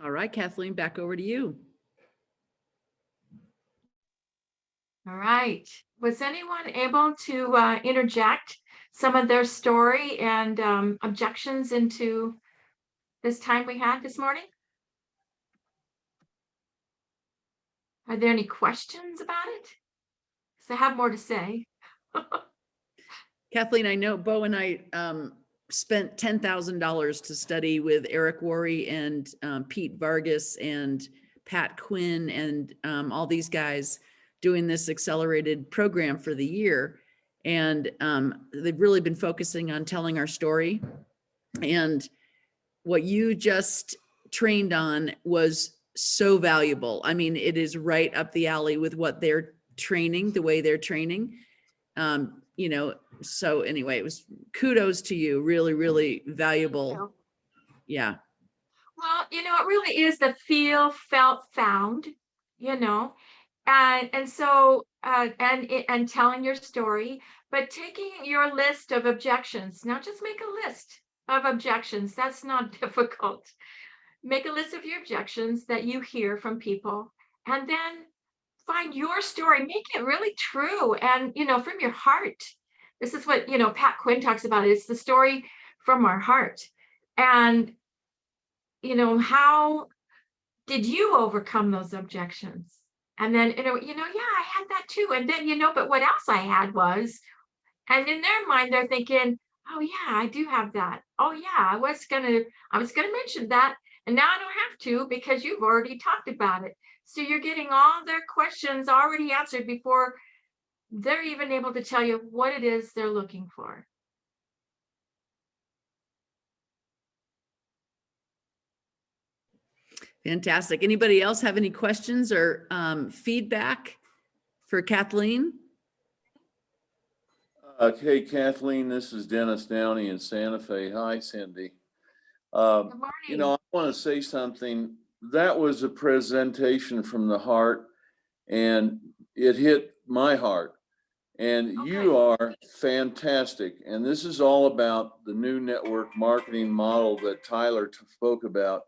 All right, Kathleen, back over to you. All right. Was anyone able to interject some of their story and objections into this time we had this morning? Are there any questions about it? Because I have more to say. Kathleen, I know Bo and I spent $10,000 to study with Eric Worre and Pete Vargas and Pat Quinn and all these guys doing this accelerated program for the year. And they've really been focusing on telling our story. And what you just trained on was so valuable. I mean, it is right up the alley with what they're training, the way they're training. You know, so anyway, it was kudos to you. Really, really valuable. Yeah. Well, it really is the feel, felt, found, and so and telling your story, but taking your list of objections. Now, just make a list of objections. That's not difficult. Make a list of your objections that you hear from people, and then find your story. Make it really true, and from your heart. This is what Pat Quinn talks about. It's the story from our heart, and how did you overcome those objections? And then, yeah, I had that too. And then, but what else I had was, and in their mind, they're thinking, oh yeah, I do have that. Oh yeah, I was gonna mention that. And now I don't have to because you've already talked about it. So you're getting all their questions already answered before they're even able to tell you what it is they're looking for. Fantastic. Anybody else have any questions or feedback for Kathleen? Hey, Kathleen, this is Dennis Downey in Santa Fe. Hi, Cindy. Good morning. I want to say something. That was a presentation from the heart, and it hit my heart. And Okay. you are fantastic. And this is all about the new network marketing model that Tyler spoke about.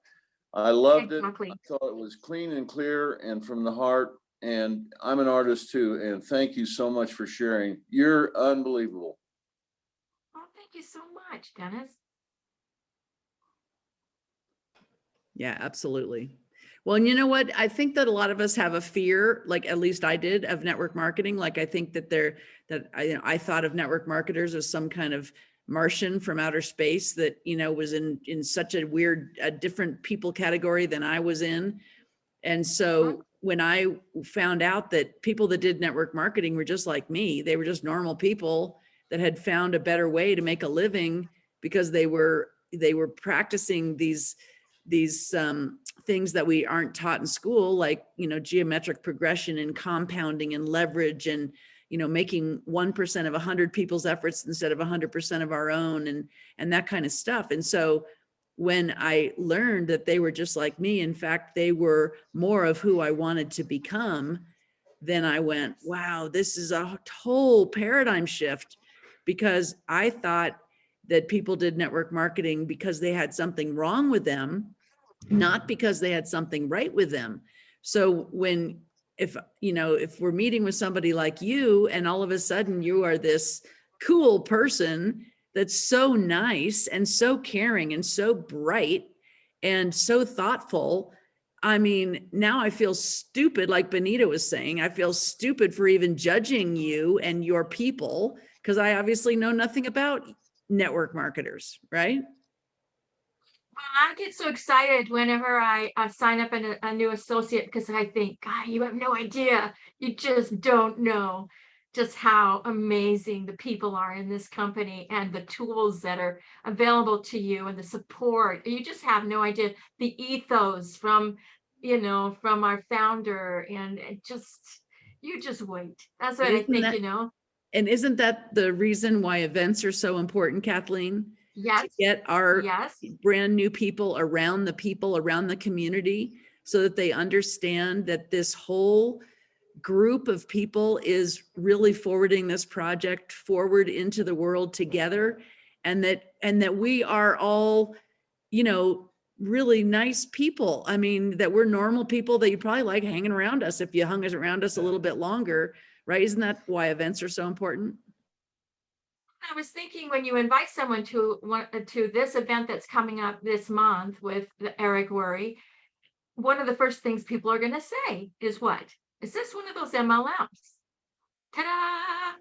I loved Exactly. it. I thought it was clean and clear and from the heart. And I'm an artist too. And thank you so much for sharing. You're unbelievable. Oh, thank you so much, Dennis. Yeah, absolutely. Well, and you know what? I think that a lot of us have a fear, like at least I did, of network marketing. Like I think that I thought of network marketers as some kind of Martian from outer space that, was in such a weird, a different people category than I was in. And so when I found out that people that did network marketing were just like me, they were just normal people that had found a better way to make a living because they were practicing these things that we aren't taught in school, like, geometric progression and compounding and leverage and, making 1% of 100 people's efforts instead of 100% of our own and that kind of stuff. And so when I learned that they were just like me, in fact, they were more of who I wanted to become, then I went, wow, this is a whole paradigm shift, because I thought that people did network marketing because they had something wrong with them, not because they had something right with them. So if we're meeting with somebody like you and all of a sudden you are this cool person that's so nice and so caring and so bright and so thoughtful, I mean, now I feel stupid, like Benita was saying, I feel stupid for even judging you and your people, because I obviously know nothing about network marketers, right? Well, I get so excited whenever I sign up a new associate because I think, God, you have no idea. You just don't know just how amazing the people are in this company and the tools that are available to you and the support. You just have no idea the ethos from our founder, and you just wait. That's what I think, And isn't that the reason why events are so important, Kathleen? Yes. To get our Yes. brand new people around the community, so that they understand that this whole group of people is really forwarding this project forward into the world together, and that we are all, really nice people. I mean, that we're normal people that you probably like hanging around us if you hung us around us a little bit longer, right? Isn't that why events are so important? I was thinking when you invite someone to this event that's coming up this month with the Eric Worre, one of the first things people are going to say is what? Is this one of those MLMs? Ta-da!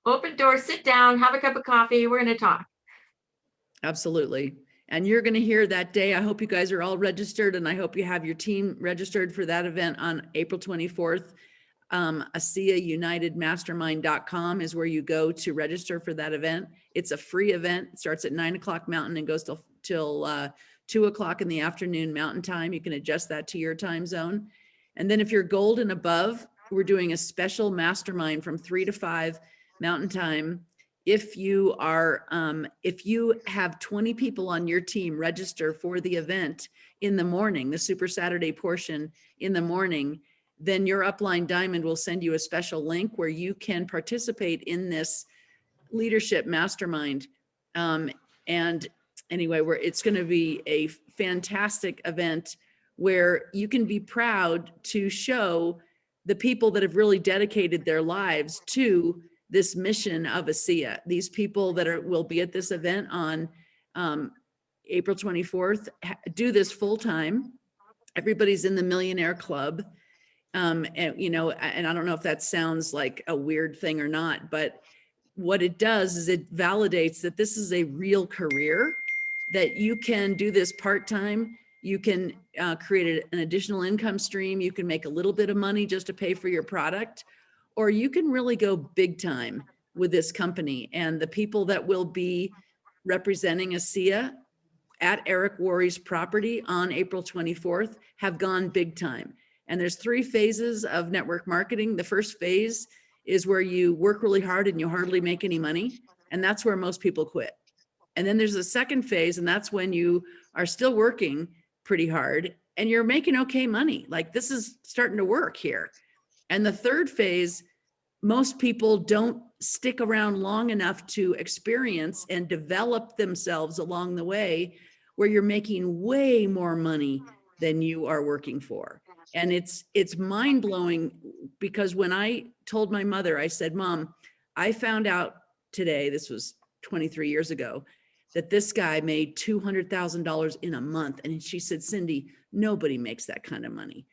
Open door, sit down, have a cup of coffee. We're going to talk. Absolutely. And you're going to hear that day. I hope you guys are all registered, and I hope you have your team registered for that event on April 24th. ASEAUnitedMastermind.com is where you go to register for that event. It's a free event. It starts at 9 o'clock Mountain and goes till 2 o'clock in the afternoon Mountain time. You can adjust that to your time zone. And then if you're gold and above, we're doing a special mastermind from 3 to 5 Mountain time. If you have 20 people on your team register for the event in the morning, the Super Saturday portion in the morning, then your upline diamond will send you a special link where you can participate in this leadership mastermind. And anyway, it's going to be a fantastic event where you can be proud to show the people that have really dedicated their lives to this mission of ASEA. These people that will be at this event on April 24th, do this full time. Everybody's in the Millionaire Club. And I don't know if that sounds like a weird thing or not, but what it does is it validates that this is a real career, that you can do this part-time. You can create an additional income stream. You can make a little bit of money just to pay for your product, or you can really go big time with this company. And the people that will be representing ASEA at Eric Worre's property on April 24th have gone big time. And there's 3 phases of network marketing. The first phase is where you work really hard and you hardly make any money. And that's where most people quit. And then there's a second phase, and that's when you are still working pretty hard and you're making okay money. Like, this is starting to work here. And the third phase, most people don't stick around long enough to experience and develop themselves along the way, where you're making way more money than you are working for. And it's mind blowing, because when I told my mother, I said, Mom, I found out today, this was 23 years ago, that this guy made $200,000 in a month. And she said, Cindy, nobody makes that kind of money.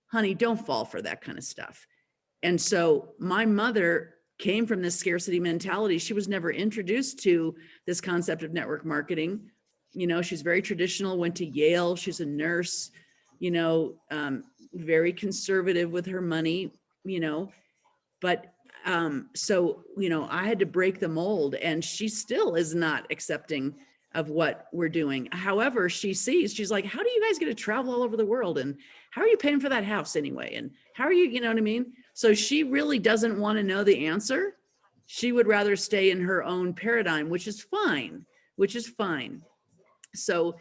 Honey, don't fall for that kind of stuff. And so my mother came from this scarcity mentality. She was never introduced to this concept of network marketing. You know, she's very traditional, went to Yale. She's a nurse, very conservative with her money, but so, I had to break the mold, and she still is not accepting of what we're doing. However, she's like, how do you guys get to travel all over the world? And how are you paying for that house anyway? And how are you, you know what I mean? So she really doesn't want to know the answer. She would rather stay in her own paradigm, which is fine. So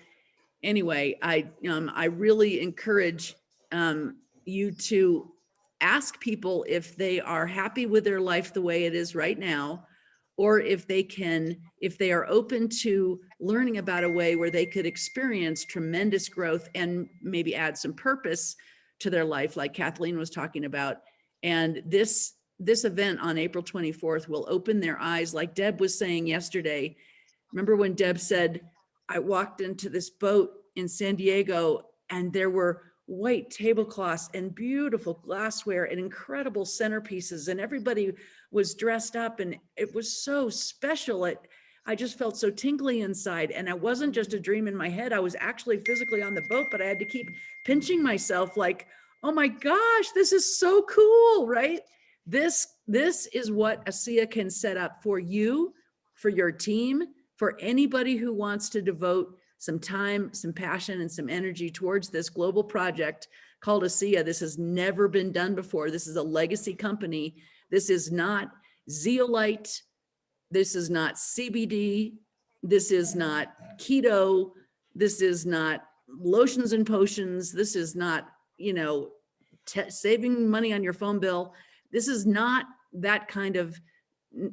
anyway, I really encourage you to ask people if they are happy with their life the way it is right now, or if they are open to learning about a way where they could experience tremendous growth and maybe add some purpose to their life, like Kathleen was talking about. And this event on April 24th will open their eyes. Like Deb was saying yesterday, remember when Deb said, I walked into this boat in San Diego and there were white tablecloths and beautiful glassware and incredible centerpieces, and everybody was dressed up, and it was so special. I just felt so tingly inside, and it wasn't just a dream in my head. I was actually physically on the boat, but I had to keep pinching myself like, oh my gosh, this is so cool, right? This is what ASEA can set up for you, for your team, for anybody who wants to devote some time, some passion, and some energy towards this global project called ASEA. This has never been done before. This is a legacy company. This is not zeolite. This is not CBD. This is not keto. This is not lotions and potions. This is not, saving money on your phone bill. This is not that kind of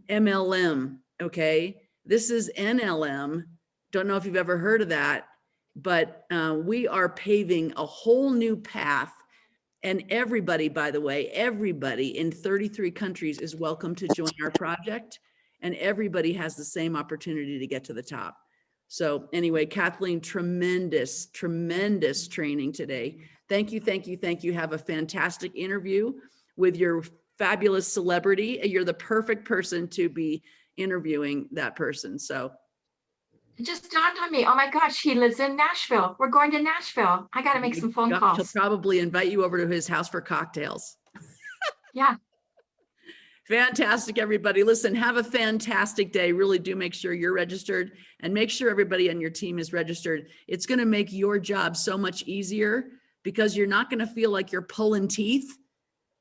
MLM, okay? This is NLM. Don't know if you've ever heard of that. but we are paving a whole new path. And everybody, by the way, everybody in 33 countries is welcome to join our project. And everybody has the same opportunity to get to the top. So anyway, Kathleen, tremendous, tremendous training today. Thank you, thank you, thank you. Have a fantastic interview with your fabulous celebrity. You're the perfect person to be interviewing that person. So It just dawned on me, oh my gosh, he lives in Nashville. We're going to Nashville. I got to make some phone he'll calls. probably invite you over to his house for cocktails. Yeah. Fantastic, everybody. Listen, have a fantastic day. Really do make sure you're registered and make sure everybody on your team is registered. It's going to make your job so much easier because you're not going to feel like you're pulling teeth.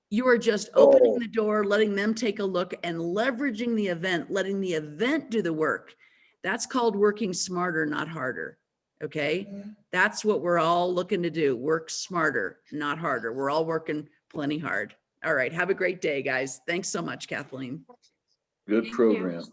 You are just opening the door, letting them take a look and leveraging the event, letting the event do the work. That's called working smarter, not harder. Okay. That's what we're all looking to do. Work smarter, not harder. We're all working plenty hard. All right. Have a great day, guys. Thanks so much, Kathleen. Good Thank you. program.